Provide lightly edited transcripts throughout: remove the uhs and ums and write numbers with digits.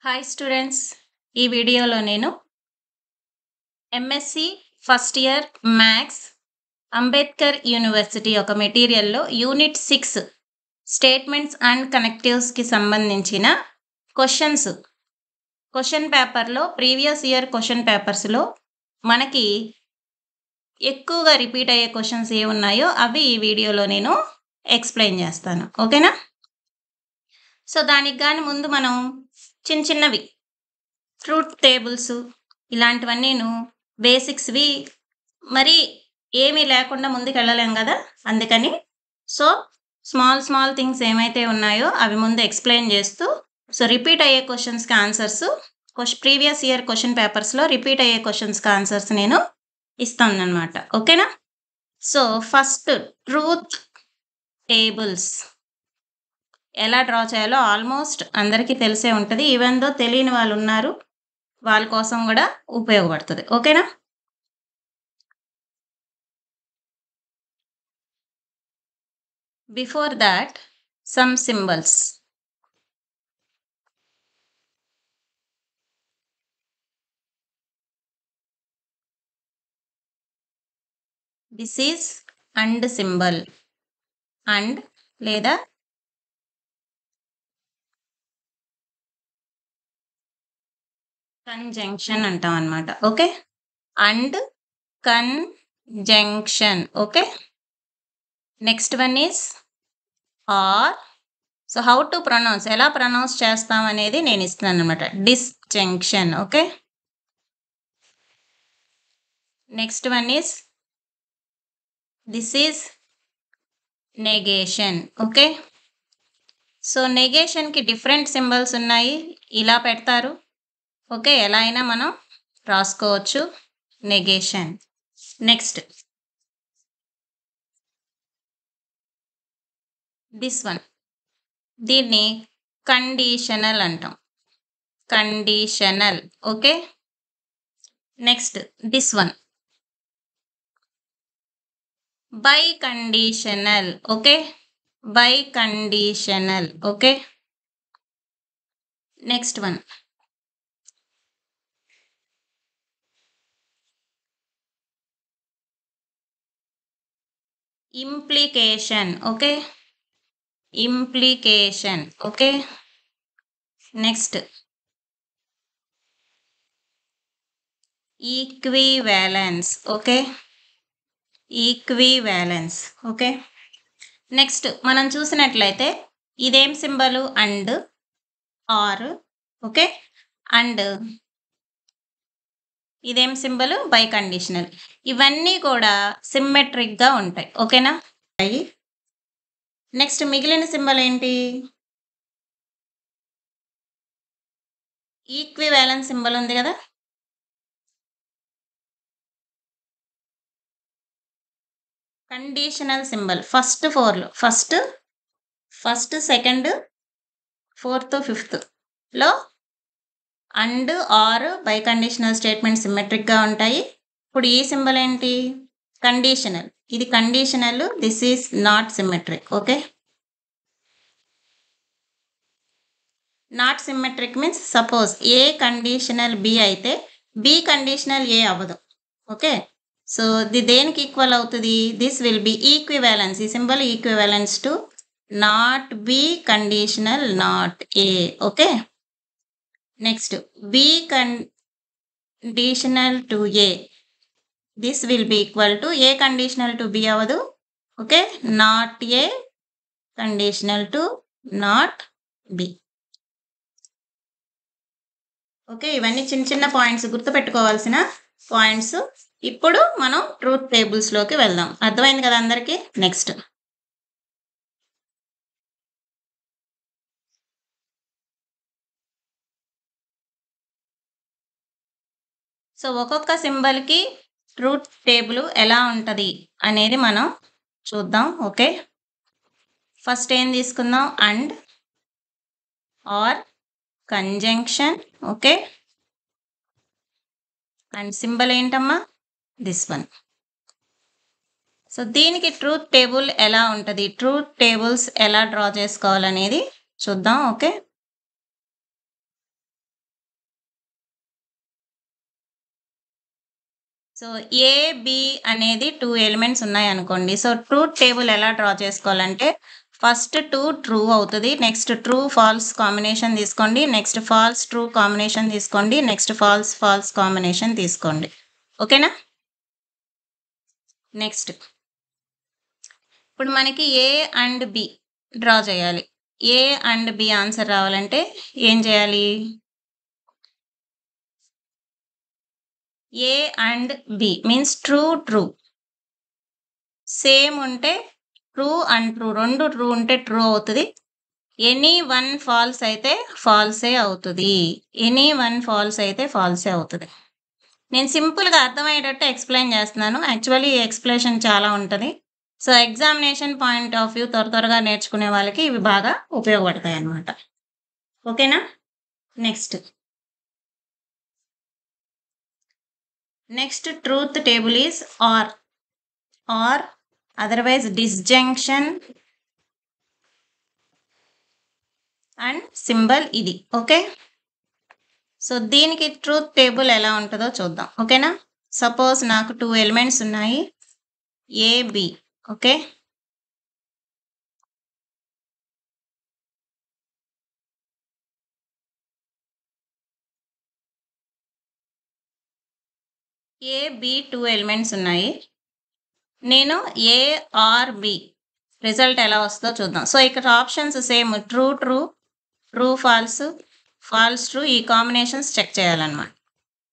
Hi students, ఈ వీడియోలో నేను MSc first year maths Ambedkar university ఒక మెటీరియల్లో యూనిట్ 6 స్టేట్మెంట్స్ అండ్ కనెక్టివ్స్కి సంబంధించిన క్వశ్చన్ పేపర్లో ప్రీవియస్ ఇయర్ క్వశ్చన్ పేపర్స్లో మనకి ఎక్కువగా రిపీట్ అయ్యే క్వశ్చన్స్ ఏ ఉన్నాయో అవి ఈ వీడియోలో నేను ఎక్స్ప్లెయిన్ చేస్తాను. ఓకేనా? సో దానికి కానీ ముందు మనం చిన్నవి ట్రూత్ టేబుల్స్ ఇలాంటివన్నీను బేసిక్స్వి మరి ఏమీ లేకుండా ముందుకు వెళ్ళలేం కదా, అందుకని సో స్మాల్ థింగ్స్ ఏమైతే ఉన్నాయో అవి ముందు ఎక్స్ప్లెయిన్ చేస్తూ సో రిపీట్ అయ్యే క్వశ్చన్స్కి ఆన్సర్స్ ప్రీవియస్ ఇయర్ క్వశ్చన్ పేపర్స్లో రిపీట్ అయ్యే క్వశ్చన్స్కి ఆన్సర్స్ నేను ఇస్తాను అనమాట. ఓకేనా? సో ఫస్ట్ ట్రూత్ టేబుల్స్ ఎలా డ్రా చేయాలో ఆల్మోస్ట్ అందరికీ తెలిసే ఉంటుంది. ఈవెన్ దో తెలియని వాళ్ళు ఉన్నారు, వాళ్ళ కోసం కూడా ఉపయోగపడుతుంది. ఓకేనా? Before that some symbols. This is and symbol, and లేదా కంజంక్షన్ అంటాం అన్నమాట. Okay, and conjunction. Okay, next one is or. So how to pronounce, ఎలా ప్రొనౌన్స్ చేస్తాం అనేది నేను ఇస్తున్నాను అనమాట. Disjunction. Okay, next one is this is negation. Okay, so నెగేషన్కి డిఫరెంట్ సింబల్స్ ఉన్నాయి, ఇలా పెడతారు. ఓకే, ఎలా అయినా మనం రాసుకోవచ్చు నెగేషన్. నెక్స్ట్ దిస్ వన్, దీన్ని కండిషనల్ అంటాం, conditional. Okay, next this one by conditional. Okay, bi conditional. Okay, next one implication. Okay, implication. Okay, next equivalence. Okay, equivalence. Okay, next మనం చూసినట్లయితే ఇదేం symbol? And, or. Okay, and ఇదేం symbol? Bi conditional. ఇవన్నీ కూడా సిమ్మెట్రిక్గా ఉంటాయి. ఓకేనా? Next మిగిలిన symbol ఏంటి? ఈక్వివాలెన్స్ సింబల్ ఉంది కదా, కండిషనల్ సింబల్ ఫస్ట్ 4లో ఫస్ట్ సెకండ్ ఫోర్త్ ఫిఫ్త్ లో and, or, biconditional statement సిమెట్రిక్గా ఉంటాయి. ఇప్పుడు ఈ సింబల్ ఏంటి? కండిషనల్. ఇది conditional, this is not symmetric. Okay, not symmetric means suppose A conditional B అయితే బి కండిషనల్ ఏ అవ్వదు. ఓకే, సో ఇది దేనికి ఈక్వల్ అవుతుంది? This will be equivalence. ఈ symbol equivalence to not B conditional not A. Okay, next B conditional to A, this will be equal to A conditional to B అవ్వదు. Okay, not A conditional to not B. Okay, ఇవన్నీ చిన్న points, గుర్తుపెట్టుకోవాల్సిన points. ఇప్పుడు మనం truth టేబుల్స్లోకి వెళ్దాం. అర్థమైంది కదా అందరికీ? నెక్స్ట్ సో ఒక్కొక్క సింబల్కి ట్రూత్ టేబుల్ ఎలా ఉంటుంది అనేది మనం చూద్దాం. ఓకే, ఫస్ట్ ఏం తీసుకుందాం? And, or, conjunction. Okay, and symbol ఏంటమ్మా? This one. సో దీనికి ట్రూత్ టేబుల్ ఎలా ఉంటుంది, ట్రూత్ టేబుల్స్ ఎలా డ్రా చేసుకోవాలనేది చూద్దాం. ఓకే, సో ఏ, బి అనేది 2 ఎలిమెంట్స్ ఉన్నాయనుకోండి. సో ట్రూత్ టేబుల్ ఎలా డ్రా చేసుకోవాలంటే ఫస్ట్ 2 ట్రూ అవుతది. నెక్స్ట్ ట్రూ, ఫాల్స్ కాంబినేషన్ తీసుకోండి. నెక్స్ట్ ఫాల్స్, ట్రూ కాంబినేషన్ తీసుకోండి. నెక్స్ట్ ఫాల్స్, ఫాల్స్ కాంబినేషన్ తీసుకోండి. ఓకేనా? నెక్స్ట్ ఇప్పుడు మనకి ఏ అండ్ బి డ్రా చేయాలి. ఏ అండ్ బి ఆన్సర్ రావాలంటే ఏం చేయాలి? A and B means true, true. Same ఉంటే ట్రూ అండ్ ట్రూ, 2 ట్రూ ఉంటే ట్రూ అవుతది. ఎనీ వన్ ఫాల్స్ అయితే ఫాల్సే అవుతది. ఎనీ వన్ ఫాల్స్ అయితే ఫాల్సే అవుతది. నేను సింపుల్‌గా అర్థమయ్యేటట్టు ఎక్స్‌ప్లెయిన్ చేస్తున్నాను. యాక్చువల్లీ ఈ ఎక్స్‌ప్లనేషన్ చాలా ఉంటది. So, examination point of view త్వరగా నేర్చుకునే వాళ్ళకి ఇవి బాగా ఉపయోగపడతాయన్నమాట. ఓకేనా? Next. Next truth table is or otherwise disjunction and symbol ఇది. ఓకే? సో, దీనికి ట్రూత్ టేబుల్ ఎలా ఉంటదో చూద్దాం. ఓకేనా? సపోజ్ నాకు 2 ఎలిమెంట్స్ ఉన్నాయి. ఏ, బి. ఓకే? ఏ, బి 2 ఎలిమెంట్స్ ఉన్నాయి. నేను ఏ ఆర్ బి రిజల్ట్ ఎలా వస్తుందో చూద్దాం. సో, ఇక్కడ options same true, true, true, false, false, true ఈ కాంబినేషన్స్ చెక్ చేయాలన్నమాట.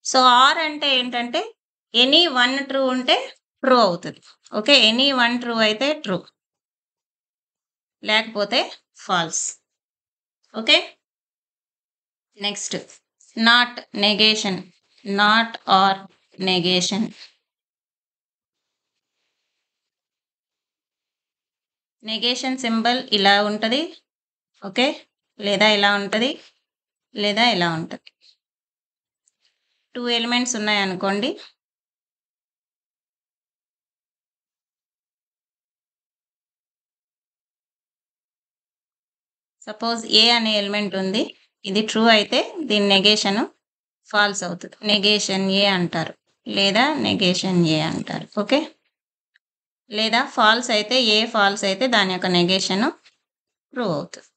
సో, ఆర్ అంటే ఏంటంటే ఎనీ వన్ ట్రూ ఉంటే ట్రూ అవుతది. ఓకే? ఎనీ వన్ ట్రూ అయితే ట్రూ. లేకపోతే false. Okay? Next not negation. Not or negation. Negation symbol ఇలా ఉంటది. ఓకే? లేదా ఇలా ఉంటది. లేదా ఇలా ఉంటది. 2 ఎలిమెంట్స్ ఉన్నాయనుకోండి. సపోజ్ ఏ అనే ఎలిమెంట్ ఉంది. ఇది ట్రూ అయితే దీని నెగేషన్ ఫాల్స్ అవుతది. నెగేషన్ ఏ అంటారు. లేదా నెగేషన్ ఏ అంటారు. ఓకే? లేదా ఫాల్స్ అయితే ఏ ఫాల్స్ అయితే దాని యొక్క నెగేషన్ ట్రూ అవుతది.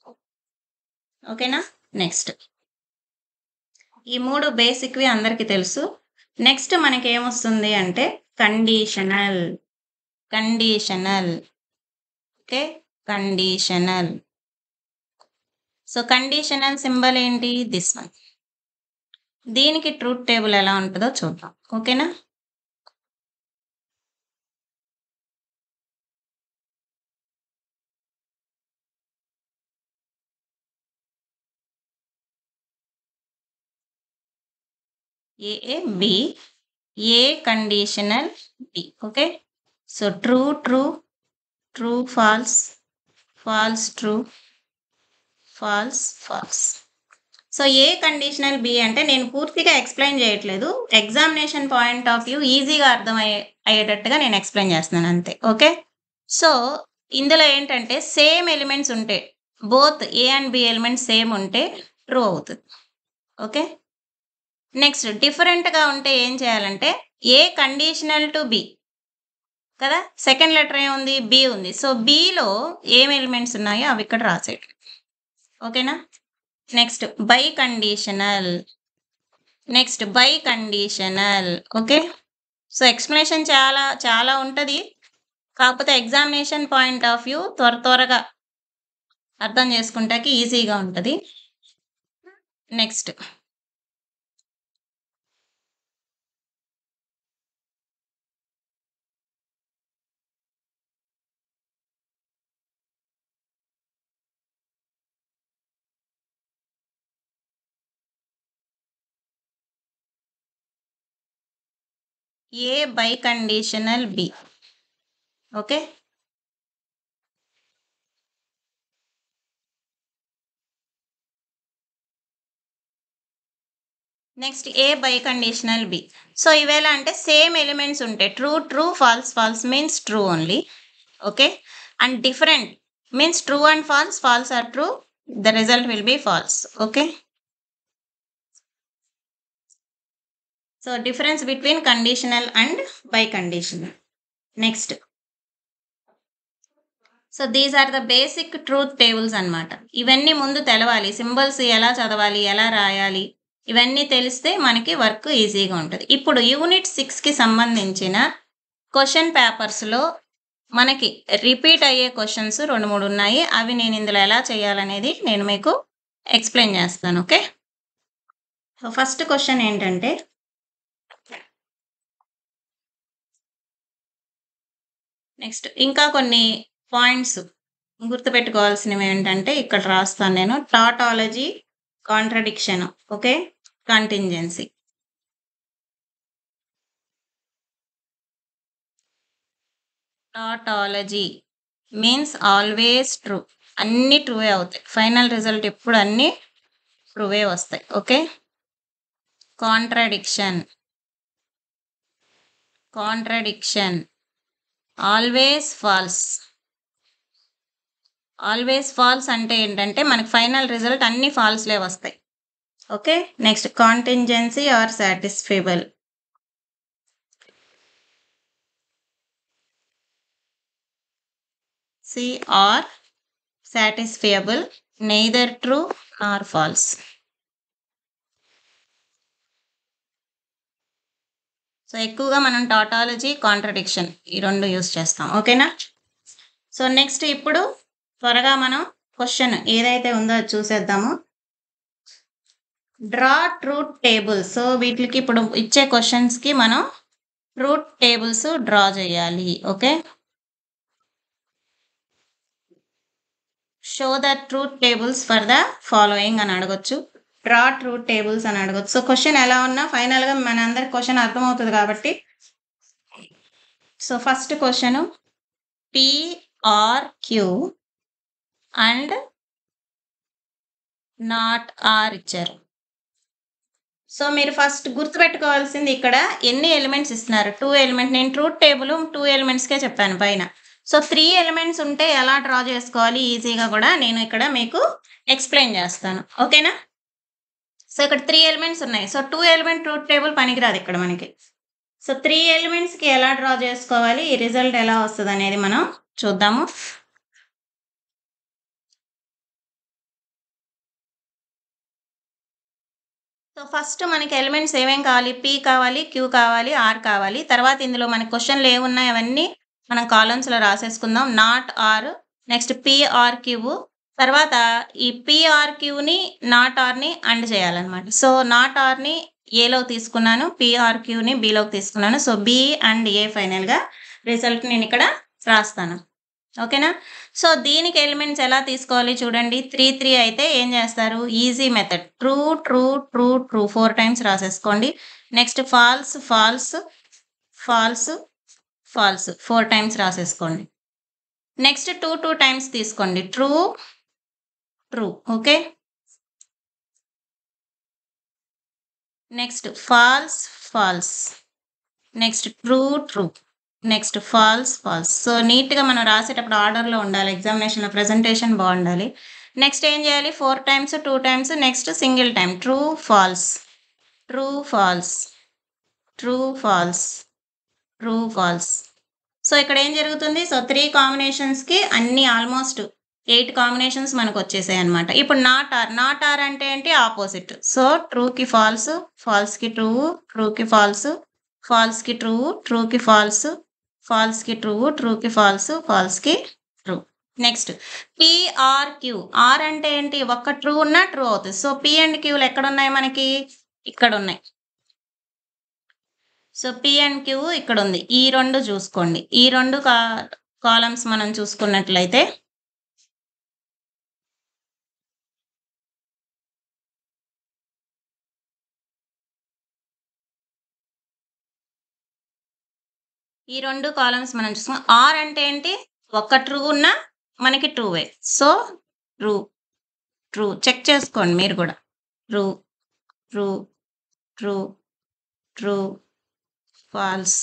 ఓకేనా? నెక్స్ట్. ఈ 3 బేసిక్‌వి అందరికీ తెలుసు. నెక్స్ట్ మనకేమొస్తుంది అంటే conditional. Conditional. Okay? Conditional. So, conditional symbol ఏంటి? This one. దీనికి ట్రూత్ టేబుల్ ఎలా ఉంటదో చూద్దాం. ఓకేనా? A, B, A conditional B. Okay? So, true, true, true, false, false, true, false, false. So, A conditional B అంటే నేను పూర్తిగా ఎక్స్‌ప్లెయిన్ చేయట్లేదు. ఎగ్జామినేషన్ పాయింట్ ఆఫ్ వ్యూ ఈజీగా అయ్యేటట్టుగా నేను ఎక్స్‌ప్లెయిన్ చేస్తున్నాను అంతే. ఓకే? సో, ఇందులో ఏంటంటే సేమ్ ఎలిమెంట్స్ ఉంటే both A and B elements same ఉంటే ట్రూ అవుతది. ఓకే? నెక్స్ట్ డిఫరెంట్‌గా ఉంటే ఏం చేయాలంటే ఏ కండిషనల్ టు బి కదా! సెకండ్ లెటర్ ఏముంది? బి ఉంది. సో, బిలో ఏం ఎలిమెంట్స్ ఉన్నాయో అవి ఇక్కడ రాసేయండి. ఓకేనా? Next bi conditional. Next bi conditional. Okay? So, explanation చాలా ఉంటది. కాకపోతే ఎగ్జామినేషన్ పాయింట్ ఆఫ్ వ్యూ త్వరగా అర్థం చేసుకుంటాకి ఈజీగా ఉంటది. Next. A biconditional B. Okay? Next A biconditional B. So, ఇవేలా అంటే సేమ్ ఎలిమెంట్స్ ఉంటాయి. True, true, false, false means true only. Okay? And different means true and false, false or true. The result will be false. Okay? So difference between conditional and by conditional. Next, so these are the basic truth tables అన్నమాట. ఇవన్నీ ముందు తెలవాలి. Symbols ఎలా చదవాలి, ఎలా రాయాలి, ఇవన్నీ తెలిస్తే మనకి వర్క్ ఈజీగా ఉంటుంది. ఇప్పుడు యూనిట్ 6కి సంబంధించిన క్వశ్చన్ పేపర్స్లో మనకి రిపీట్ అయ్యే క్వశ్చన్స్ 2-3 ఉన్నాయి. అవి నేను ఇందులో ఎలా చేయాలనేది నేను మీకు ఎక్స్ప్లెయిన్ చేస్తాను. ఓకే, సో ఫస్ట్ క్వశ్చన్ ఏంటంటే, నెక్స్ట్ ఇంకా కొన్ని పాయింట్స్ గుర్తుపెట్టుకోవాల్సినవి ఏంటంటే ఇక్కడ రాస్తాను నేను. Tautology, contradiction, okay, contingency. Tautology means always true, అన్ని ట్రూవే అవుతాయి. ఫైనల్ రిజల్ట్ ఎప్పుడు అన్ని ట్రూవే వస్తాయి. Okay, contradiction, contradiction always false. Always false అంటే ఏంటంటే మనకి ఫైనల్ రిజల్ట్ అన్ని ఫాల్స్లే వస్తాయి. Okay, next contingency or satisfiable. C or satisfiable, neither true or false. So ఎక్కువగా మనం టాటాలజీ, కాంట్రడిక్షన్ ఈ 2 యూస్ చేస్తాం. ఓకేనా. సో నెక్స్ట్ ఇప్పుడు త్వరగా మనం క్వశ్చన్ ఏదైతే ఉందో అది చూసేద్దాము. Draw truth tables. సో వీటికి ఇప్పుడు ఇచ్చే క్వశ్చన్స్కి మనం ట్రూత్ టేబుల్స్ డ్రా చేయాలి. Okay, show the truth tables for the following అని అడగొచ్చు, డ్రా ట్రూత్ టేబుల్స్ అని అడగొచ్చు. సో క్వశ్చన్ ఎలా ఉన్నా ఫైనల్గా మన అందరికి క్వశ్చన్ అర్థమవుతుంది కాబట్టి. So first question PRQ and not R ఇచ్చారు. సో మీరు ఫస్ట్ గుర్తుపెట్టుకోవాల్సింది ఇక్కడ ఎన్ని ఎలిమెంట్స్ ఇస్తున్నారు. 2 ఎలిమెంట్. నేను ట్రూత్ టేబుల్ 2 ఎలిమెంట్స్కే చెప్పాను పైన. సో 3 ఎలిమెంట్స్ ఉంటే ఎలా డ్రా చేసుకోవాలి ఈజీగా కూడా నేను ఇక్కడ మీకు ఎక్స్ప్లెయిన్ చేస్తాను. ఓకేనా. సో ఇక్కడ 3 ఎలిమెంట్స్ ఉన్నాయి. సో 2 ఎలిమెంట్ ట్రూత్ టేబుల్ పనికిరాదు ఇక్కడ మనకి. సో 3 ఎలిమెంట్స్కి ఎలా డ్రా చేసుకోవాలి, ఈ రిజల్ట్ ఎలా వస్తుంది అనేది మనం చూద్దాము. సో ఫస్ట్ మనకి ఎలిమెంట్స్ ఏమేం కావాలి, P కావాలి, Q కావాలి, R కావాలి. తర్వాత ఇందులో మనకి క్వశ్చన్లు ఏమున్నాయి అవన్నీ మనం కాలమ్స్లో రాసేసుకుందాం. నాట్ ఆర్, నెక్స్ట్ PRQ, తర్వాత ఈ PRQని నాట్ ఆర్ని అండ్ చేయాలన్నమాట. సో నాట్ ఆర్ని ఏలో తీసుకున్నాను, PRQని బిలోకి తీసుకున్నాను. సో B అండ్ A ఫైనల్గా రిజల్ట్ నేను ఇక్కడ రాస్తాను. ఓకేనా. సో దీనికి ఎలిమెంట్స్ ఎలా తీసుకోవాలి చూడండి. 3 3 అయితే ఏం చేస్తారు, easy method. True true true true 4 times రాసేసుకోండి. Next false false false false 4 times రాసేసుకోండి. నెక్స్ట్ 2 2 టైమ్స్ తీసుకోండి. True true. Okay, next false false, next true true, next false false. So నీట్గా మనం రాసేటప్పుడు ఆర్డర్లో ఉండాలి, ఎగ్జామినేషన్లో ప్రజెంటేషన్ బాగుండాలి. నెక్స్ట్ ఏం చేయాలి, 4 times 2 times, next single time. True false, true false, true false, true false. So ఇక్కడ ఏం జరుగుతుంది, సో 3 కాంబినేషన్స్కి అన్ని ఆల్మోస్ట్ 8 కాంబినేషన్స్ మనకు వచ్చేసాయి అనమాట. ఇప్పుడు నాట్ ఆర్. నాట్ ఆర్ అంటే ఏంటి, ఆపోజిట్. సో ట్రూకి ఫాల్స్, ఫాల్స్కి ట్రూ, ట్రూకి ఫాల్స్, ఫాల్స్కి ట్రూ, ట్రూకి ఫాల్స్, ఫాల్స్కి ట్రూ, ట్రూకి ఫాల్స్, ఫాల్స్కి ట్రూ. Next PRQ. ఆర్ అంటే ఏంటి, ఒక్క ట్రూ ఉన్నా ట్రూ అవుతుంది. సో P అండ్ Qలు ఎక్కడ ఉన్నాయి మనకి, ఇక్కడ ఉన్నాయి. సో P అండ్ Q ఇక్కడ ఉంది. ఈ 2 చూసుకోండి. ఈ 2 కాలమ్స్ మనం చూసుకున్నట్లయితే ఈ 2 కాలమ్స్ మనం చూసుకున్నాం. ఆర్ అంటే ఏంటి, ఒక్క ట్రూ ఉన్నా మనకి ట్రూవే. సో ట్రూ ట్రూ చెక్ చేసుకోండి మీరు కూడా. True true true true, false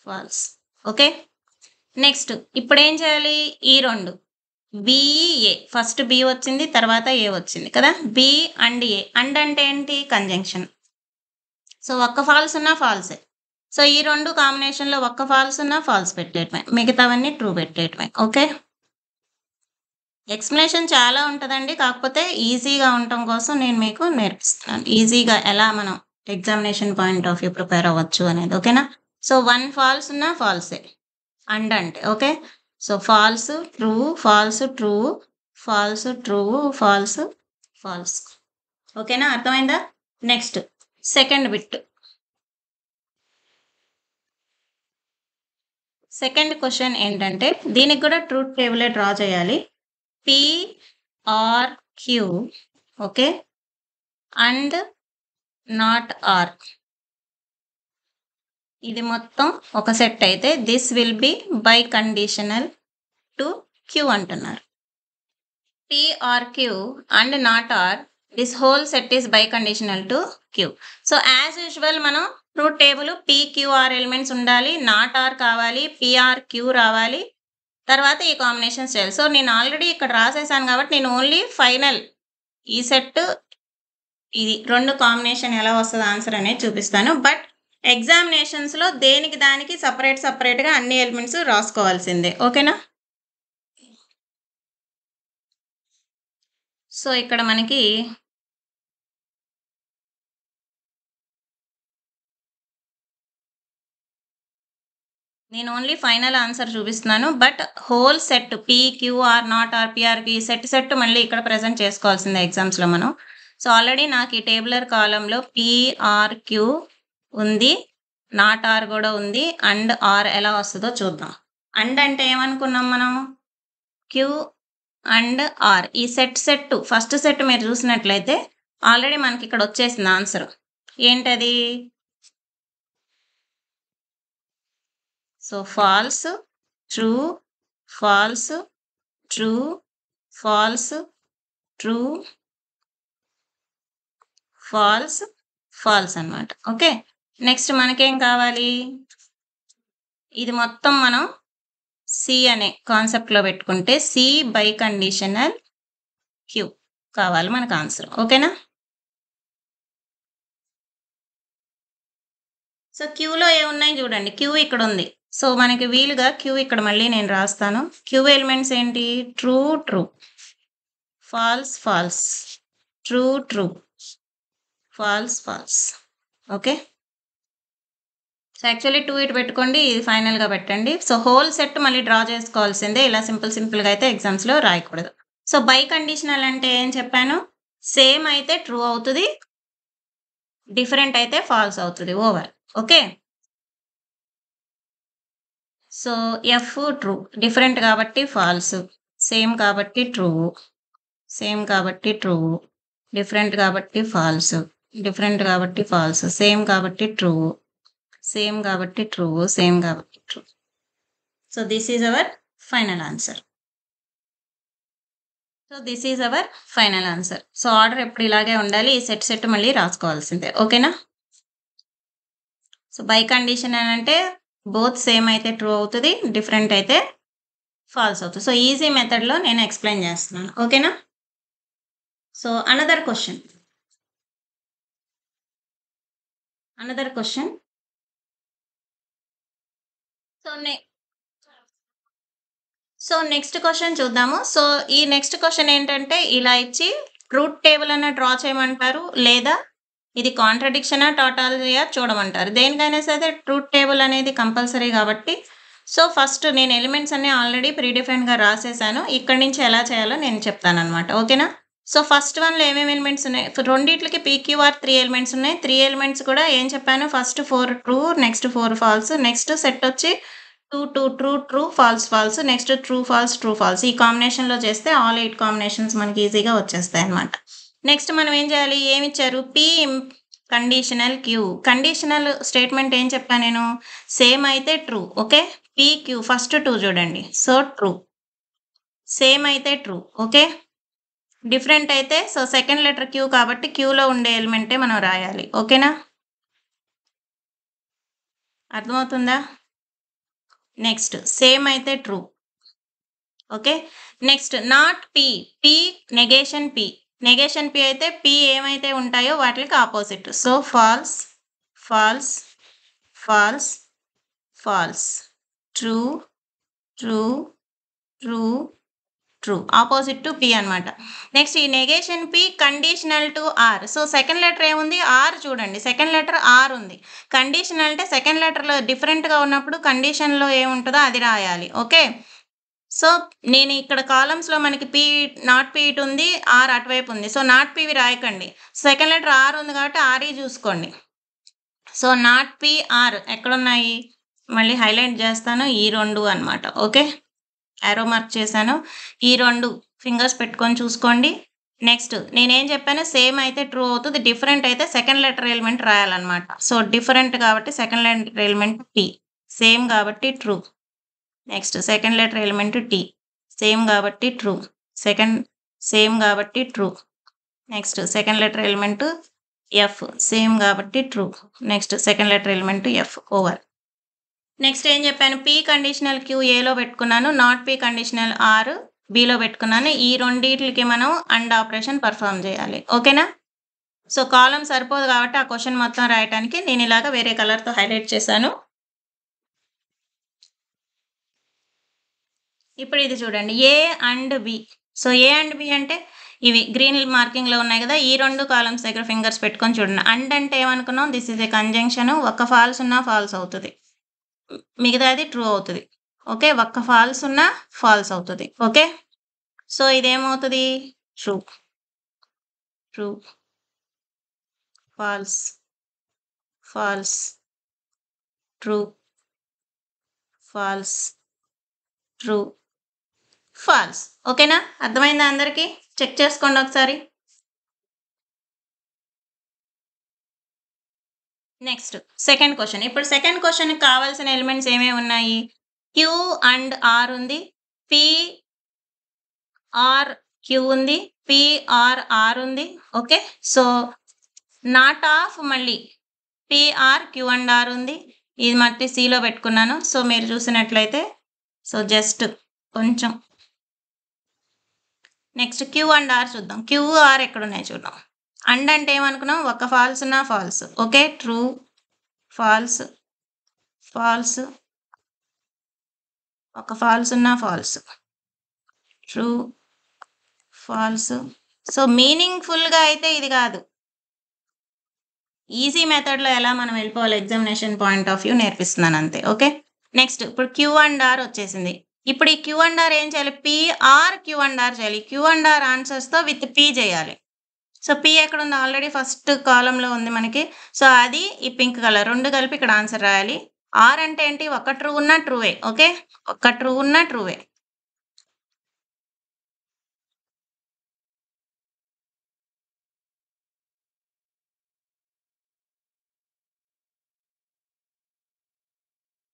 false. Okay, next ఇప్పుడు ఏం చేయాలి, ఈ 2 BA. ఫస్ట్ B వచ్చింది, తర్వాత A వచ్చింది కదా. B and A. అండ్ అంటే ఏంటి, కంజంక్షన్. సో ఒక్క ఫాల్స్ ఉన్నా ఫాల్సే. సో ఈ 2 కాంబినేషన్‌లో ఒక్క ఫాల్స్ ఉన్నా ఫాల్స్ పెట్టేయటమే. మిగతావన్నీ ట్రూ పెట్టేయటమే. ఓకే. ఎక్స్‌ప్లనేషన్ చాలా ఉంటదండి. కాకపోతే ఈజీగా ఉండటం కోసం నేను మీకు నేర్పిస్తున్నాను. ఈజీగా ఎలా మనం examination point of view prepare అవ్వచ్చు అనేది. ఓకేనా? సో 1 ఫాల్స్ ఉన్నా ఫాల్సే. అంటే. Okay. So false, true, false, true, false, true, false, false. ఓకేనా? అర్థమైందా? Next second bit. Second question ఏంటంటే దీనికి కూడా ట్రూత్ టేబులే డ్రా చేయాలి. P or Q, okay, and not R. ఇది మొత్తం ఒక సెట్ అయితే this will be bi conditional to Q అంటున్నారు. P or Q and not R, this whole set is biconditional to Q. So as usual మనం truth table PQR elements ఉండాలి, not are కావాలి, PRQ రావాలి, తర్వాత ఈ combinations చేయాలి. So నేను already ఇక్కడ రాసేసాను కాబట్టి నేను ఓన్లీ ఫైనల్ ఈ సెట్ ఇది 2 కాంబినేషన్ ఎలా వస్తది ఆన్సర్ అనేది చూపిస్తాను. బట్ ఎగ్జామినేషన్స్‌లో దేనికి దానికి సెపరేట్‌గా అన్ని ఎలిమెంట్స్ రాసుకోవాల్సిందే. ఓకేనా? సో ఇక్కడ మనకి నేను ఓన్లీ ఫైనల్ ఆన్సర్ చూపిస్తున్నాను. But whole set PQR, not R, PRQ ఈ సెట్ మళ్ళీ ఇక్కడ ప్రెజెంట్ చేసుకోవాల్సిందే ఎగ్జామ్స్‌లో మనం. సో ఆల్రెడీ నాకు ఈ టేబులర్ కాలమ్‌లో PRQ ఉంది, నాట్ ఆర్ కూడా ఉంది, అండ్ ఆర్ ఎలా వస్తదో చూద్దాం. అండ్ అంటే ఏమనుకున్నాం మనం? Q అండ్ ఆర్ ఈ సెట్ ఫస్ట్ సెట్ మీరు చూసినట్లయితే ఆల్రెడీ మనకి ఇక్కడ వచ్చేసింది ఆన్సర్. ఏంటది? So false, true, false, true, false, true, false, false అన్నమాట. ఓకే. నెక్స్ట్ మనకేం కావాలి? ఇది మొత్తం మనం సి అనే కాన్సెప్ట్‌లో పెట్టుకుంటే సి బై కండిషనల్ క్యూ కావాలి మనకు ఆన్సర్. ఓకేనా? సో క్యూలో ఏమున్నాయి చూడండి. క్యూ ఇక్కడ ఉంది. సో మనకి వీలుగా క్యూ ఇక్కడ మళ్ళీ నేను రాస్తాను. క్యూ ఎలిమెంట్స్ ఏంటి? True, true, false, false, true, true, false, false. Okay. So actually 2 ఇటు పెట్టుకోండి, ఇది ఫైనల్‌గా పెట్టండి. సో హోల్ సెట్ మళ్ళీ డ్రా చేసుకోవాల్సిందే. ఇలా సింపుల్‌గా అయితే ఎగ్జామ్స్‌లో రాయకూడదు. సో బై కండిషనల్ అంటే ఏం చెప్పాను? సేమ్ అయితే ట్రూ అవుతది, డిఫరెంట్ అయితే ఫాల్స్ అవుతది. Over. Okay. So F true, different కాబట్టి ఫాల్స్, సేమ్ కాబట్టి ట్రూ, సేమ్ కాబట్టి ట్రూ, డిఫరెంట్ కాబట్టి ఫాల్స్, డిఫరెంట్ కాబట్టి ఫాల్స్, సేమ్ కాబట్టి ట్రూ, సేమ్ కాబట్టి ట్రూ, సేమ్ కాబట్టి true. So this is our final answer. So order ఎప్పుడు ఇలాగే ఉండాలి. ఈ సెట్ మళ్ళీ రాసుకోవాల్సిందే. ఓకేనా? సో బై కండిషన్ అని అంటే బోత్ సేమ్ అయితే ట్రూ అవుతుంది, డిఫరెంట్ అయితే ఫాల్స్ అవుతుంది. సో ఈజీ మెథడ్‌లో నేను ఎక్స్‌ప్లెయిన్ చేస్తున్నాను. ఓకేనా? So another question. So next question చూద్దాము. సో ఈ నెక్స్ట్ క్వెషన్ ఏంటంటే ఇలా ఇచ్చి ట్రూత్ టేబుల్ అన్న డ్రా చేయమంటారు, లేదా ఇది కాంట్రడిక్షనా, టాటాలజీయా చూడమంటారు. దేనికైనా సరే ట్రూత్ టేబుల్ అనేది కంపల్సరీ కాబట్టి సో ఫస్ట్ నేను ఎలిమెంట్స్ అన్నీ ఆల్రెడీ ప్రీడిఫైన్డ్‌గా రాసేసాను. ఇక్కడి నుంచి ఎలా చేయాలో నేను చెప్తానన్నమాట. ఓకేనా? సో ఫస్ట్ వన్‌లో ఏమేమి ఎలిమెంట్స్ ఉన్నాయి? రెండిట్లకి PQR 3 ఎలిమెంట్స్ ఉన్నాయి. 3 ఎలిమెంట్స్ కూడా ఏం చెప్పాను? First 4 true, next 4 false, next set వచ్చి 2, 2 true, true, false, false, next true, false, true, false. ఈ కాంబినేషన్‌లో చేస్తే ఆల్ 8 కాంబినేషన్స్ మనకి ఈజీగా వచ్చేస్తాయన్నమాట. నెక్స్ట్ మనం ఏం చేయాలి? ఏమిచ్చారు? P conditional Q. Conditional statement ఏం చెప్పాను నేను? సేమ్ అయితే ట్రూ. ఓకే. PQ ఫస్ట్ 2 చూడండి. So true. సేమ్ అయితే ట్రూ. ఓకే. డిఫరెంట్ అయితే సో సెకండ్ లెటర్ క్యూ కాబట్టి క్యూలో ఉండే ఎలిమెంటే మనం రాయాలి. ఓకేనా? అర్థమవుతుందా? నెక్స్ట్ సేమ్ అయితే true. Okay. Next not P. P negation P. Negation P అయితే P ఏమైతే ఉంటాయో వాటికి opposite. So false, false, false, false, true, true, true, true. Opposite to P అనమాట. నెక్స్ట్ ఈ negation P conditional to R. So second letter ఏముంది? R చూడండి. Second letter R ఉంది. Conditional అంటే సెకండ్ లెటర్‌లో డిఫరెంట్‌గా ఉన్నప్పుడు కండిషన్‌లో ఏముంటదో అది రాయాలి. ఓకే. సో నేను ఇక్కడ కాలమ్స్‌లో మనకి పి నాట్ పి ఇటు ఉంది. ఆర్ అటువైపు ఉంది. సో నాట్ పివి రాయకండి. సెకండ్ లెటర్ ఆర్ ఉంది కాబట్టి ఆర్‌ఈ చూసుకోండి. సో నాట్ పి ఆర్ ఎక్కడున్నాయి? మళ్ళీ హైలైట్ చేస్తాను. ఈ 2 అనమాట. ఓకే. యారో మార్క్ చేశాను. ఈ 2 ఫింగర్స్ పెట్టుకొని చూసుకోండి. నెక్స్ట్ నేనేం చెప్పాను? సేమ్ అయితే ట్రూ అవుతది. డిఫరెంట్ అయితే సెకండ్ లెటర్ ఎలిమెంట్ రాయాలన్నమాట. సో డిఫరెంట్ కాబట్టి second letter element T. Same కాబట్టి true. Next second letter element T. Same కాబట్టి ట్రూ. సేమ్ కాబట్టి true. Next second letter element F. Same కాబట్టి true. Next second letter element F over. Next ఏం చెప్పాను? P conditional Q ఏలో పెట్టుకున్నాను. Not P conditional R బిలో పెట్టుకున్నాను. ఈ రెండిట్లకి మనం అండ్ ఆపరేషన్ పర్ఫామ్ చేయాలి. ఓకేనా? సో కాలమ్ సరిపోదు కాబట్టి ఆ క్వశ్చన్ మొత్తం రాయటానికి నేను ఇలాగ వేరే కలర్‌తో హైలైట్ చేశాను. ఇప్పుడు ఇది చూడండి. A and B. So A and B అంటే ఇవి గ్రీన్ మార్కింగ్‌లో ఉన్నాయి కదా! ఈ 2 కాలమ్స్ దగ్గర ఫింగర్స్ పెట్టుకొని చూడండి. అండ్ అంటే ఏమనుకున్నాం? This is a conjunction. ఒక్క ఫాల్స్ ఉన్నా ఫాల్స్ అవుతది. మిగతాది ట్రూ అవుతది. ఓకే. ఒక్క ఫాల్స్ ఉన్నా ఫాల్స్ అవుతది. ఓకే. సో ఇదేమవుతది? True. True. False. False. True. False. True. False. ఓకేనా? అర్థమైందా అందరికి? చెక్ చేసుకోండి ఒకసారి. Next second question. ఇప్పుడు సెకండ్ క్వెషన్‌కి కావాల్సిన ఎలిమెంట్స్ ఏమేమి ఉన్నాయి? క్యూ అండ్ ఆర్ ఉంది. పి ఆర్ క్యూ ఉంది. పి ఆర్ ఉంది. ఓకే. సో నాట్ ఆఫ్ మళ్ళీ P are Q and R ఉంది. ఇది మట్టి సిలో పెట్టుకున్నాను. సో మీరు చూసినట్లయితే సో జస్ట్ కొంచెం నెక్స్ట్ క్యూ అండ్ ఆర్ చూద్దాం. క్యూ ఆర్ ఎక్కడున్నాయి చూద్దాం. అండ్ అంటే ఏమనుకున్నాం? ఒక ఫాల్స్ ఉన్నా false. Okay. True. False. False. ఒక ఫాల్స్ ఉన్నా ఫాల్స్. ట్రూ. ఫాల్స్. సో మీనింగ్‌ఫుల్‌గా అయితే ఇది కాదు. ఈజీ మెథడ్‌లో ఎలా మనం వెళ్ళిపోవాలి ఎగ్జామినేషన్ పాయింట్ ఆఫ్ వ్యూ నేర్పిస్తున్నాను అంతే. ఓకే. నెక్స్ట్ ఇప్పుడు క్యూ అండ్ ఆర్ వచ్చేసింది. ఇప్పుడు ఈ క్యూ అండ్ ఆర్ ఏం చేయాలి? P are Q and R చేయాలి. క్యూ అండ్ ఆర్ ఆన్సర్స్‌తో విత్ పి చేయాలి. సో పి ఎక్కడుంది? ఆల్రెడీ ఫస్ట్ కాలమ్‌లో ఉంది మనకి. సో అది ఈ పింక్ కలర్ 2 కలిపి ఇక్కడ ఆన్సర్ రాయాలి. ఆర్ అంటే ఏంటి? ఒక ట్రూ ఉన్నా ట్రూవే. ఓకే. ఒక్క ట్రూ ఉన్నా ట్రూవే.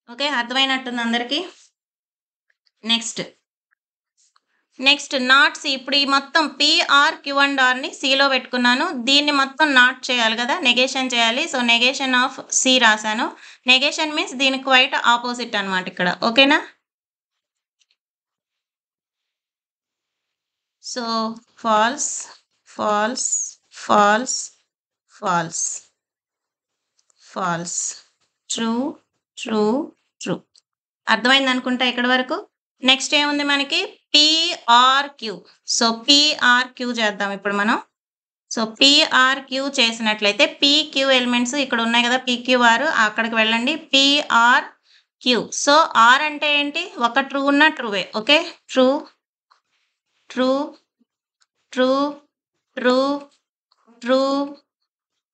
ఓకే. అర్థమైనట్టుంది అందరికి? Next not C. ఇప్పుడు ఈ మొత్తం పి ఆర్ క్యూ అండ్ ఆర్‌ని సిలో పెట్టుకున్నాను. దీన్ని మొత్తం నాట్ చేయాలి కదా! నెగేషన్ చేయాలి. సో నెగేషన్ ఆఫ్ సి రాసాను. నెగేషన్ మీన్స్ దీనికి క్వైట్ ఆపోజిట్ అన్నమాట ఇక్కడ. ఓకేనా? So false, false, false, false, false. True, true, true. అర్థమైందనుకుంటా ఇక్కడి వరకు. నెక్స్ట్ ఏముంది మనకి? పిఆర్‌క్యూ. సో పిఆర్‌క్యూ చేద్దాం ఇప్పుడు మనం. సో పిఆర్‌క్యూ చేసినట్లయితే పీక్యూ ఎలిమెంట్స్ ఇక్కడ ఉన్నాయి కదా! పీక్యూఆర్ అక్కడికి వెళ్ళండి. పిఆర్‌క్యూ. సో ఆర్ అంటే ఏంటి? ఒక ట్రూ ఉన్నా ట్రూవే. Okay. True, true, true, true, true,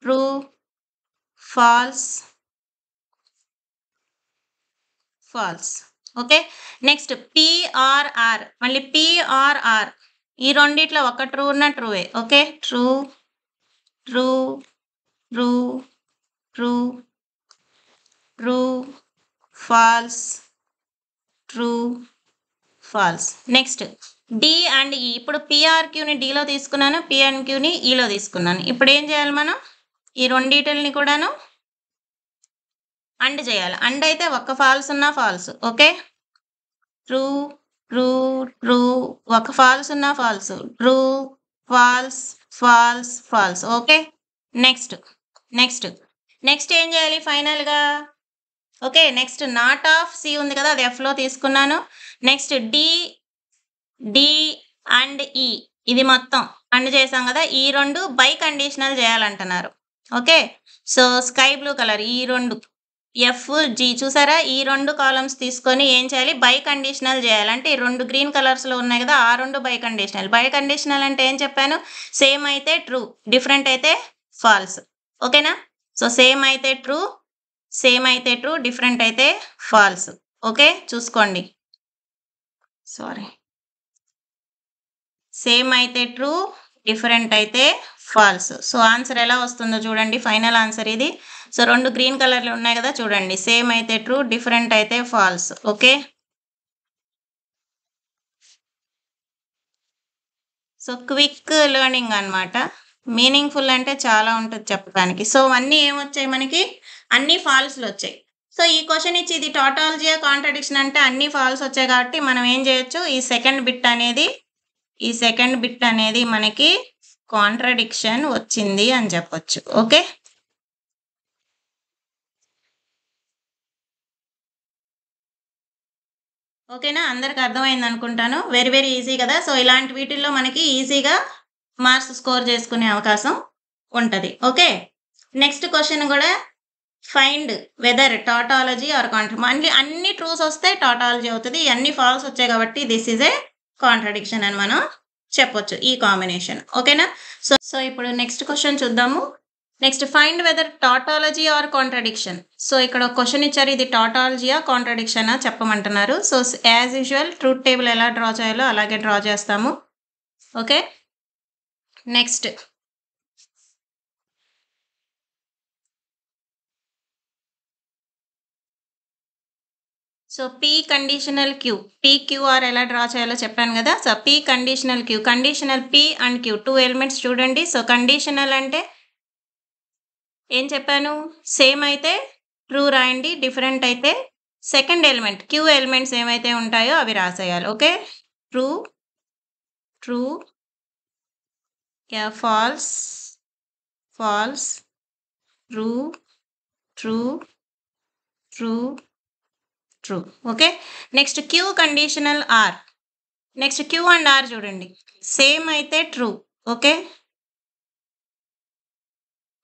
true, false, false. Okay. Next PRR. మళ్ళీ పిఆర్ఆర్. ఈ రెండిట్లో ఒక ట్రూ ఉన్నా ట్రూవే. Okay. True, true, true, true, true, false, true, false. Next D and E. ఇప్పుడు పిఆర్‌క్యూని డిలో తీసుకున్నాను. పి అండ్ క్యూని ఈలో తీసుకున్నాను. ఇప్పుడు ఏం చేయాలి మనం? ఈ రెండిటిల్ని కూడాను అండ్ చేయాలి. అండ్ అయితే ఒక్క ఫాల్స్ ఉన్నా false. Okay. True, true, true. ఒక ఫాల్స్ ఉన్నా false. True, false, false, false. Okay. Next next ఏం చేయాలి ఫైనల్‌గా? Okay. Next not of C ఉంది కదా! అది ఎఫ్‌లో తీసుకున్నాను. నెక్స్ట్ డి అండ్ ఈ ఇది మొత్తం అండ్ చేసాం కదా! ఈ 2 బై కండిషనల్ చేయాలంటున్నారు. Okay. So, sky blue colour ఈ 2 ఎఫ్, జీ చూసారా? ఈ 2 కాలమ్స్ తీసుకొని ఏం చేయాలి? బై కండిషనల్ చేయాలి. అంటే ఈ 2 గ్రీన్ కలర్స్‌లో ఉన్నాయి కదా! ఆ 2 బై కండిషనల్. బై కండిషనల్ అంటే ఏం చెప్పాను? సేమ్ అయితే ట్రూ, డిఫరెంట్ అయితే ఫాల్స్. ఓకేనా? సో, సేమ్ అయితే ట్రూ, డిఫరెంట్ అయితే ఫాల్స్. ఓకే. చూసుకోండి. సారీ. సేమ్ అయితే ట్రూ, డిఫరెంట్ అయితే ఫాల్స్. సో, ఆన్సర్ ఎలా వస్తుందో చూడండి. ఫైనల్ ఆన్సర్ ఇది. సో, 2 గ్రీన్ కలర్‌లు ఉన్నాయి కదా! చూడండి. సేమ్ అయితే ట్రూ, డిఫరెంట్ అయితే false. Okay. So, quick learning అన్నమాట. మీనింగ్‌ఫుల్ అంటే చాలా ఉంటది చెప్పడానికి. సో, అన్నీ ఏమొచ్చాయి మనకి? అన్నీ ఫాల్స్‌లొచ్చాయి. సో, ఈ క్వెషన్ ఇచ్చి ఇది టాటాలజీయా? కాంట్రడిక్షన్ అంటే అన్నీ ఫాల్స్ వచ్చాయి కాబట్టి మనం ఏం చేయొచ్చు? ఈ సెకండ్ బిట్ అనేది మనకి కాంట్రడిక్షన్ వచ్చింది అని చెప్పొచ్చు. ఓకే. ఓకేనా? అందరికి అర్థమైంది అనుకుంటాను. వెరీ వెరీ ఈజీ కదా! సో, ఇలాంటి వీటిల్లో మనకి ఈజీగా మార్క్స్ స్కోర్ చేసుకునే అవకాశం ఉంటది. ఓకే. నెక్స్ట్ క్వెషన్ కూడా ఫైండ్ వెదర్ టాటాలజీ ఆర్ మళ్ళీ అన్ని ట్రూస్ వస్తే టాటాలజీ అవుతది. అన్ని ఫాల్స్ వచ్చాయి కాబట్టి దిస్ ఈజ్ ఏ కాంట్రడిక్షన్ అని మనం చెప్పొచ్చు ఈ కాంబినేషన్. ఓకేనా? సో, ఇప్పుడు నెక్స్ట్ క్వెషన్ చూద్దాము. Next find whether tautology or contradiction. So, ఇక్కడ ఒక క్వెషన్ ఇచ్చారు. ఇది టాటాలజీయా? కాంట్రడిక్షనా? చెప్పమంటున్నారు. So, as usual truth table ఎలా డ్రా చేయాలో అలాగే డ్రా చేస్తాము. Okay. Next so, P conditional Q. PQR ఎలా డ్రా చేయాలో చెప్పాను కదా! So, P conditional Q. Conditional P and Q 2 elements చూడండి. సో, కండిషనల్ అంటే ఏం చెప్పాను? సేమ్ అయితే ట్రూ రాయండి. డిఫరెంట్ అయితే సెకండ్ ఎలిమెంట్ క్యూ ఎలిమెంట్స్ ఏమైతే ఉంటాయో అవి రాసేయాలి. Okay. True, true, false, false, true, true, true, true. Okay. Next Q conditional R. Next Q and R చూడండి. సేమ్ అయితే ట్రూ. ఓకే.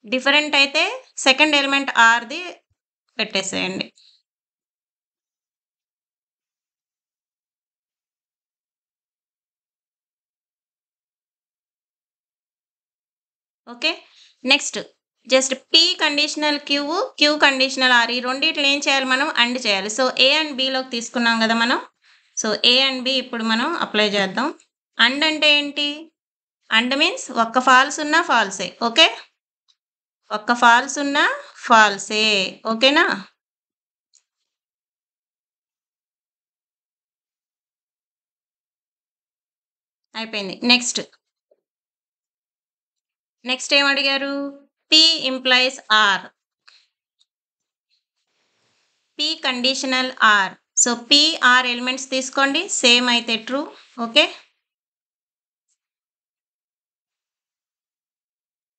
డిఫరెంట్ అయితే సెకండ్ ఎలిమెంట్ ఆర్‌ది పెట్టేసేయండి. Okay. Next just P conditional Q, Q conditional R ఈ రెండిట్లో ఏం చేయాలి మనం? అండ్ చేయాలి. సో, ఏ అండ్ బిలోకి తీసుకున్నాం కదా మనం. సో, ఏ అండ్ బి ఇప్పుడు మనం అప్లై చేద్దాం. అండ్ అంటే ఏంటి? అండ్ మీన్స్ ఒక్క ఫాల్స్ ఉన్నా ఫాల్సే. ఓకే. ఒక్క ఫాల్స్ ఉన్నా ఫాల్సే. ఓకేనా? అయిపోయింది. నెక్స్ట్ ఏం అడిగారు? P implies R. P conditional R. So, P, R elements తీసుకోండి. సేమ్ అయితే ట్రూ. ఓకే.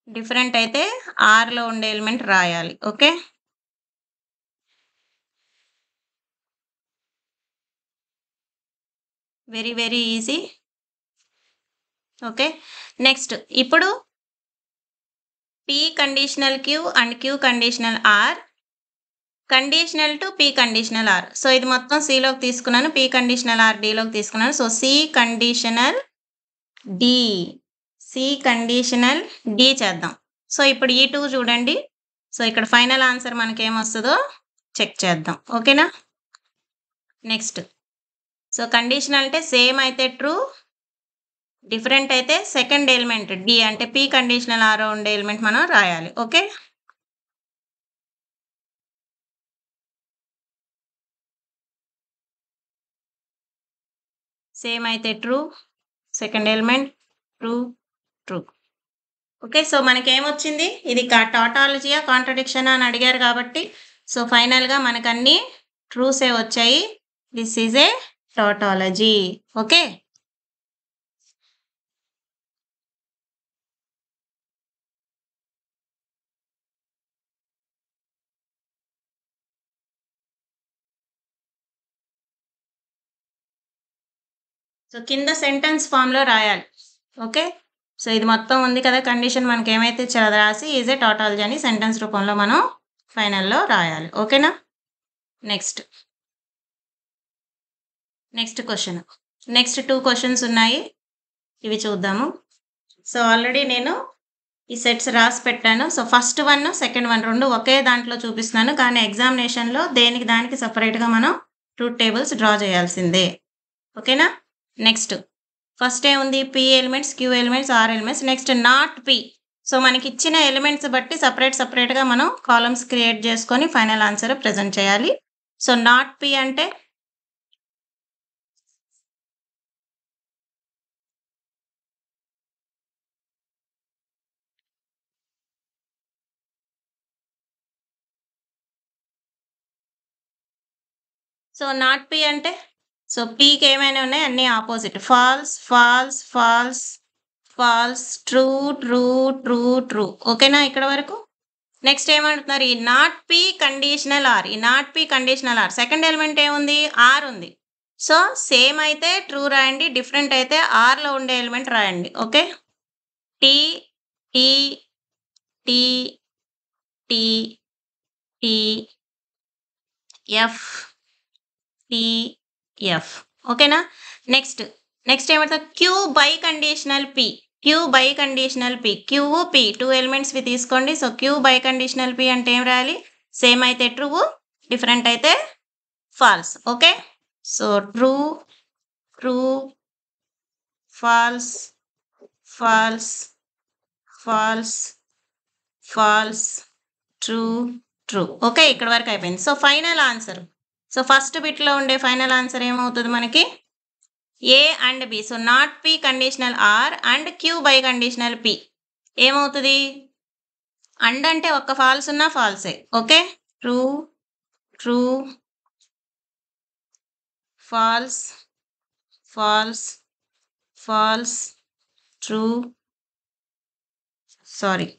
డిఫరెంట్ అయితే ఆర్‌లో ఉండే ఎలిమెంట్ రాయాలి. Okay. Very very easy. Okay. Next ఇప్పుడు P conditional Q and Q conditional R. Conditional to P conditional R. So, ఇది మొత్తం సిలోకి తీసుకున్నాను. పీ కండిషనల్ ఆర్ డిలోకి తీసుకున్నాను. So, C conditional D. C conditional D చేద్దాం. సో, ఇప్పుడు ఈ 2 చూడండి. సో, ఇక్కడ ఫైనల్ ఆన్సర్ మనకేమొస్తదో చెక్ చేద్దాం. ఓకేనా? నెక్స్ట్. సో, కండిషనల్ అంటే సేమ్ అయితే ట్రూ. డిఫరెంట్ అయితే సెకండ్ ఎలిమెంట్ డి అంటే పీ కండిషనల్ ఆర్‌లో ఉండే ఎలిమెంట్ మనం రాయాలి. ఓకే. సేమ్ అయితే true. Second element true, true. Okay. So, మనకేమొచ్చింది? ఇది టాటాలజీయా? కాంట్రడిక్షనా? అని అడిగారు కాబట్టి సో, ఫైనల్‌గా మనకన్నీ ట్రూసే వచ్చాయి. This is a tautology. Okay. So కింద సెంటెన్స్ ఫామ్లో రాయాలి. ఓకే, సో ఇది మొత్తం ఉంది కదా కండిషన్, మనకి ఏమైతే రాసి ఈజ్ ఏ టాటాలజీ అని సెంటెన్స్ రూపంలో మనం ఫైనల్లో రాయాలి. ఓకేనా? Next question. నెక్స్ట్ 2 క్వశ్చన్స్ ఉన్నాయి, ఇవి చూద్దాము. సో ఆల్రెడీ నేను ఈ సెట్స్ రాసి పెట్టాను. So first one second one రెండు ఒకే దాంట్లో చూపిస్తున్నాను, కానీ ఎగ్జామినేషన్లో దేనికి దానికి సపరేట్గా మనం ట్రూత్ టేబుల్స్ డ్రా చేయాల్సిందే. ఓకేనా? నెక్స్ట్ ఫస్ట్ ఏముంది? P elements, Q elements, R elements. Next not P. So మనకి ఇచ్చిన ఎలిమెంట్స్ బట్టి సపరేట్గా మనం కాలమ్స్ క్రియేట్ చేసుకొని ఫైనల్ ఆన్సర్ ప్రెజెంట్ చేయాలి. సో నాట్ పి అంటే నాట్ పి అంటే సో పీకి ఏమైనా ఉన్నాయి, అన్ని opposite. False, false, false, false, true, true, true, true. ఓకేనా ఇక్కడ వరకు? నెక్స్ట్ ఏమంటున్నారు? ఈ నాట్ పి కండిషనల్ ఆర్. ఈ not P conditional R second element ఏముంది? ఆర్ ఉంది. సో సేమ్ అయితే ట్రూ రాయండి, డిఫరెంట్ అయితే ఆర్లో ఉండే ఎలిమెంట్ రాయండి. Okay, T, T, T, T, T, F, T, F. ఓకేనా? నెక్స్ట్ ఏమంటారు? Q by conditional P. Q by conditional P. Q P 2 ఎలిమెంట్స్వి తీసుకోండి. So Q by conditional P అంటే ఏం రాయాలి? సేమ్ అయితే ట్రూ, డిఫరెంట్ అయితే false. Okay, so true, true, false, false, false, false, true, true. Okay, ఇక్కడ వరకు అయిపోయింది. So final answer. So first బిట్లో ఉండే ఫైనల్ ఆన్సర్ ఏమవుతుంది మనకి? A and B. So not P conditional R and Q by conditional P ఏమవుతుంది? And అంటే ఒక్క false ఉన్నా ఫాల్సే. Okay, true, true, false, false, false, true, sorry,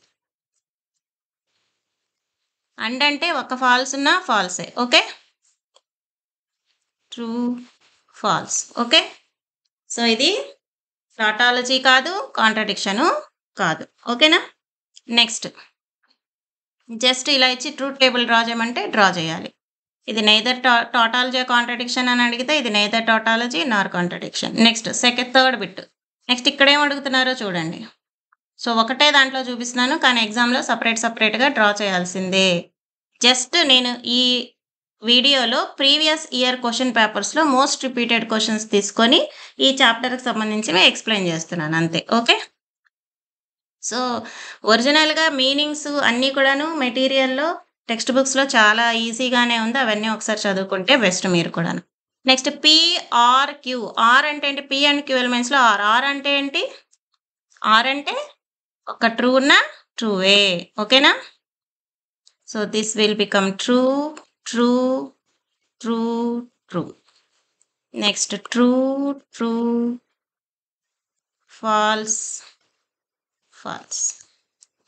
and అంటే ఒక్క ఫాల్స్ ఉన్నా ఫాల్సే. Okay, true, false. Okay, so ఇది టాటాలజీ కాదు, కాంట్రడిక్షను కాదు. ఓకేనా? నెక్స్ట్ జస్ట్ ఇలా ఇచ్చి ట్రూత్ టేబుల్ డ్రా చేయమంటే డ్రా చేయాలి. ఇది నైదర్ టాటాలజీ కాంట్రడిక్షన్ అని అడిగితే ఇది నైదర్ టాటాలజీ నార్ contradiction. Next third bit. Next ఇక్కడ ఏం అడుగుతున్నారో చూడండి. సో ఒకటే దాంట్లో చూపిస్తున్నాను, కానీ ఎగ్జామ్లో సపరేట్గా డ్రా చేయాల్సిందే. జస్ట్ నేను ఈ వీడియోలో ప్రీవియస్ ఇయర్ క్వశ్చన్ పేపర్స్లో మోస్ట్ రిపీటెడ్ క్వశ్చన్స్ తీసుకొని ఈ చాప్టర్కి సంబంధించి ఎక్స్ప్లెయిన్ చేస్తున్నాను అంతే. ఓకే, సో ఒరిజినల్గా మీనింగ్స్ అన్నీ కూడాను మెటీరియల్లో టెక్స్ట్ బుక్స్లో చాలా ఈజీగానే ఉంది, అవన్నీ ఒకసారి చదువుకుంటే బెస్ట్ మీరు కూడాను. Next P are Q. R అంటే ఏంటి? పి అండ్ క్యూ ఎలిమెంట్స్లో ఆర్. ఆర్ అంటే ఏంటి? ఆర్ అంటే ఒక ట్రూ ఉన్న ట్రూవే. ఓకేనా? So this will become true, true, true, true. Next true, true, false, false.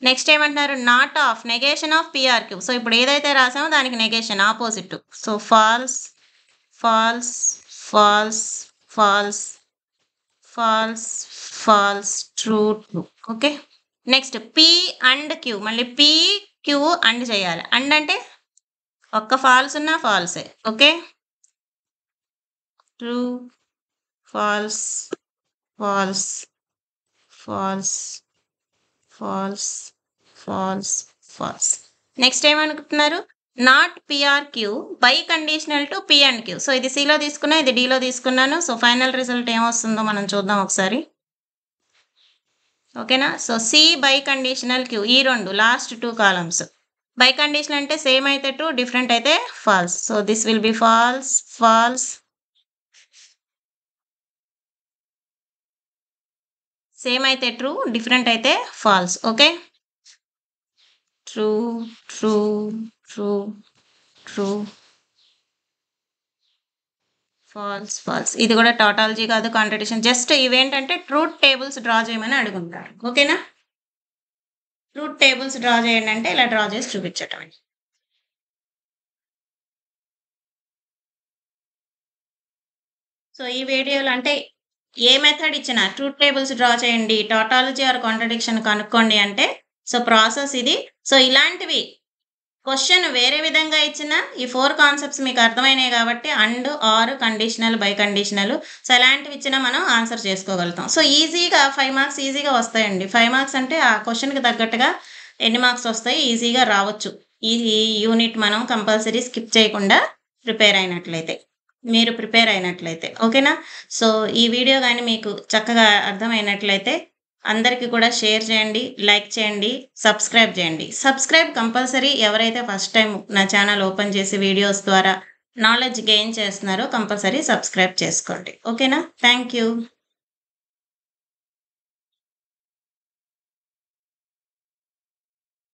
Next ఏమంటున్నారు? Not of, negation of P R Q. So ఇప్పుడు ఏదైతే రాసామో దానికి negation opposite. So false, false, false, false, false, false, true, true. Okay, next P and Q. మళ్ళీ P Q and చేయాలి. And అంటే ఒక్క false ఉన్నా ఫాల్సే. Okay, true, false, false, false, false, false, false. Next ఏమనుకుంటున్నారు? Not P R Q by conditional to P and Q. So ఇది సిలో తీసుకున్నా, ఇది డిలో తీసుకున్నాను. సో ఫైనల్ రిజల్ట్ ఏమొస్తుందో మనం చూద్దాం ఒకసారి. ఓకేనా? So C biconditional Q, ఈ రెండు లాస్ట్ 2 కాలమ్స్. బై కండిషన్ అంటే సేమ్ అయితే ట్రూ, డిఫరెంట్ అయితే false. So this will be false, false, same అయితే ట్రూ, డిఫరెంట్ అయితే false. Okay, true, true, true, true, false, false. ఇది కూడా టాటాలజీ కాదు, కాంట్రడిక్షన్. జస్ట్ ఇవేంటంటే ట్రూత్ టేబుల్స్ డ్రా చేయమని అడుగుంటారు. ఓకేనా? ట్రూత్ టేబుల్స్ డ్రా చేయండి అంటే ఇలా డ్రా చేసి చూపించటం. సో ఈ వీడియోలో అంటే ఏ మెథడ్ ఇచ్చినా ట్రూత్ టేబుల్స్ డ్రా చేయండి, టాటాలజీ ఆర్ కాంట్రడిక్షన్ కనుక్కోండి అంటే సో ప్రాసెస్ ఇది. సో ఇలాంటివి క్వెషన్ వేరే విధంగా ఇచ్చినా ఈ 4 కాన్సెప్ట్స్ మీకు అర్థమైనాయి కాబట్టి and, or, conditional, biconditional so ఇలాంటివి ఇచ్చినా మనం ఆన్సర్ చేసుకోగలుగుతాం. సో ఈజీగా 5 మార్క్స్ ఈజీగా వస్తాయండి. 5 మార్క్స్ అంటే ఆ క్వెషన్‌కి తగ్గట్టుగా ఎన్ని మార్క్స్ వస్తాయి ఈజీగా రావచ్చు. ఈ యూనిట్ మనం కంపల్సరీ స్కిప్ చేయకుండా ప్రిపేర్ అయినట్లయితే. మీరు ప్రిపేర్ అయినట్లయితే. ఓకేనా? సో ఈ వీడియో గాని మీకు చక్కగా అర్థమైనట్లయితే అందరికీ కూడా షేర్ చేయండి, లైక్ చేయండి, సబ్స్క్రైబ్ చేయండి. సబ్స్క్రైబ్ కంపల్సరీ ఎవరైతే ఫస్ట్ టైమ్ నా ఛానల్ ఓపెన్ చేసి వీడియోస్ ద్వారా నాలెడ్జ్ గెయిన్ చేస్తున్నారో కంపల్సరీ సబ్స్క్రైబ్ చేసుకోండి. ఓకేనా? Thank you.